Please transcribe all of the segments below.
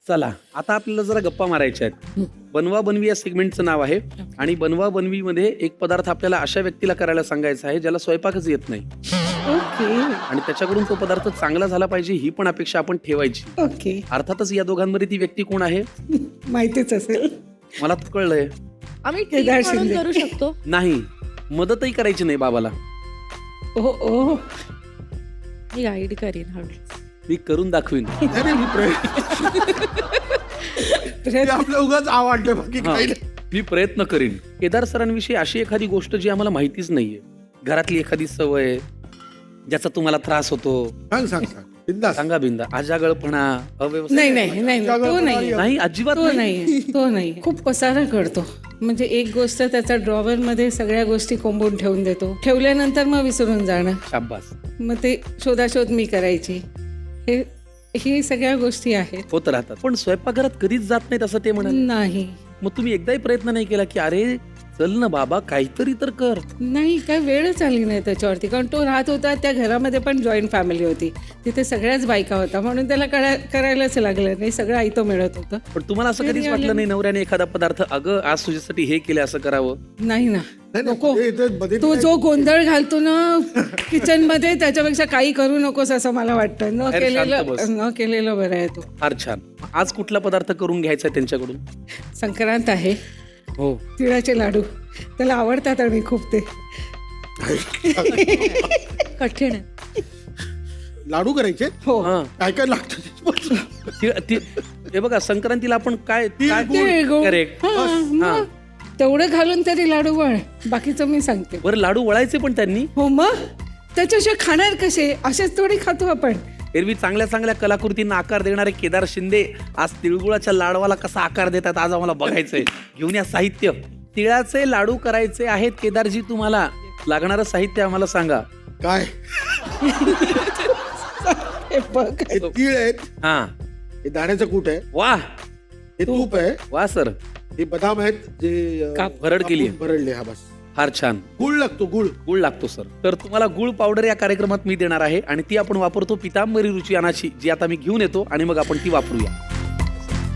चला आता आपल्याला जरा गप्पा मारायच्या आहेत. बनवा बनवी या सेगमेंटचं नाव आहे आणि बनवा बनवी मध्ये एक पदार्थ आपल्याला अशा व्यक्तीला करायला सांगायचा आहे ज्याला स्वयंपाकच येत नाही ओके आणि त्याच्याकडून तो पदार्थ चांगला झाला पाहिजे ही पण अपेक्षा आपण ठेवायची. ओके अर्थातच या दोघांमध्ये ती व्यक्ती कोण आहे माहितीच असेल. मला तर कळलंय. आम्ही केदार team म्हणून शिंदे. करू शकतो. नाही मदतही करायची नाही बाबाला. ओ ओ मी गाईड करीन हळू. मी करून दाखवीन. अरे मी आपल्या उगाच आवडले बाकी हा, काही नाही. मी प्रयत्न करीन. केदार सरांविषयी अशी एखादी गोष्ट जी आम्हाला माहितीच नाहीये, घरातली एखादी सवय ज्याचा तुम्हाला त्रास होतो, सांग सांग सांग बिंदास. सांगा बिंदा. आजागळपणा, अव्यवस्था. नाही नाही नाही तो नाही नाही अजिबात तो नाही. नाही तो नाही. खूप पसारा करतो. म्हणजे एक गोष्ट त्याचा ड्रॉवर मध्ये सगळ्या गोष्टी कोंबून ठेवून देतो. ठेवल्यानंतर मग विसरून जाणं. शाब्बास. मग ते शोधाशोध मी करायची. ही सगळ्या गोष्टी आहेत. होत राहतात. पण स्वयंपाकघरात कधीच जात नाहीत असं ते म्हणाले. नाही मग तुम्ही एकदाही प्रयत्न नाही केला की अरे चल ना बाबा काहीतरी तर कर. नाही काय वेळच आली नाही त्याच्यावरती. कारण तो राहत होता त्या घरामध्ये पण जॉईंट फॅमिली होती. तिथे सगळ्याच बायका होता म्हणून त्याला करायलाच लागलं नाही. सगळं आयतं मिळत होतं. पण तुम्हाला असं कधीच वाटलं नाही नवऱ्याने एखादा पदार्थ अगं आज तुझ्यासाठी हे केलं असं करावं? नाही ना नाही, नको. मध्ये तो जो गोंधळ घालतो ना किचन मध्ये त्याच्यापेक्षा काही करू नकोस असं मला वाटतं. बाहेर शांत बस. न केलेलं बरं आहे तो. फार छान. आज कुठला पदार्थ करून घ्यायचा त्यांच्याकडून? संक्रांत आहे. हो तिळाचे लाडू त्याला आवडतात आणि खूप ते. कठीण आहे. लाडू करायचे. हो हा. काय काय लागतं हे बघा संक्रांतीला आपण काय तिळगुळ. करेक्ट. हा, मग तेवढं घालून तरी लाडू वळ. बाकीचं मी सांगते. बरं लाडू वळायचे पण त्यांनी. हो मग त्याच्याशिवाय खाणार कसे? असेच थोडी खातो आपण. एरवी चांगल्या चांगल्या कलाकृतींना आकार देणारे केदार शिंदे आज तिळगुळाच्या लाडवाला कसा आकार देतात आज आम्हाला बघायचंय. घेऊन या साहित्य. तिळाचे लाडू करायचे आहेत केदारजी. तुम्हाला लागणारं साहित्य आम्हाला सांगा. काय हे बघ. हे तीळ आहेत, हा. हे दाण्याचं कूट आहे, वा हे तूप आहे, वा सर. हे बदाम आहेत जे भरड केली आहे. भरडले. हा बस. फार छान. गुळ लागतो गुळ. गुळ लागतो सर. तर तुम्हाला गुळ पावडर या कार्यक्रमात मी देणार आहे आणि ती आपण वापरतो पितांबरी रुची अनाची जी आता मी घेऊन येतो आणि मग आपण ती वापरूया.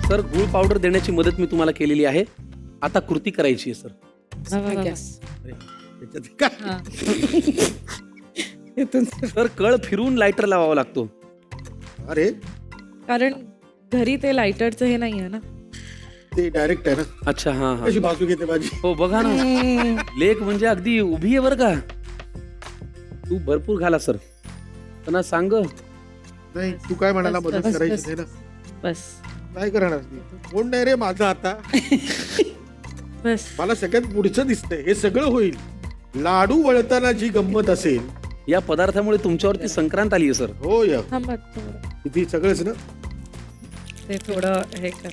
सर गुळ पावडर देण्याची मदत मी तुम्हाला केलेली आहे. आता कृती करायची आहे सर. वा, वा, वा. त्याच्यात काय हा. इथून सर कळ फिरून लायटर लावावा लागतो. अरे कारण घरी ते लायटरचं हे नाहीये ना. ते डायरेक्ट आहे ना. अच्छा हा हा. कशी बाजू घेते माझी. हो बघा ना. लेक म्हणजे अगदी उभी आहे बरं का. तू भरपूर घाला सर. त्यांना सांग. नाही तू काय म्हणाला बस, मदत बस, करायची बस. नाही ना. बस काय करणार ती? कोण नाही रे माझं आता. बस. मला सगळ्यात पुढचं दिसतंय. हे सगळं होईल. लाडू वळताना जी गंमत असेल. या पदार्थामुळे तुमच्यावरती संक्रांत आली आहे सर. हो या थांबा थोडं. किती सगळंच ना. ते थोडं हे कर.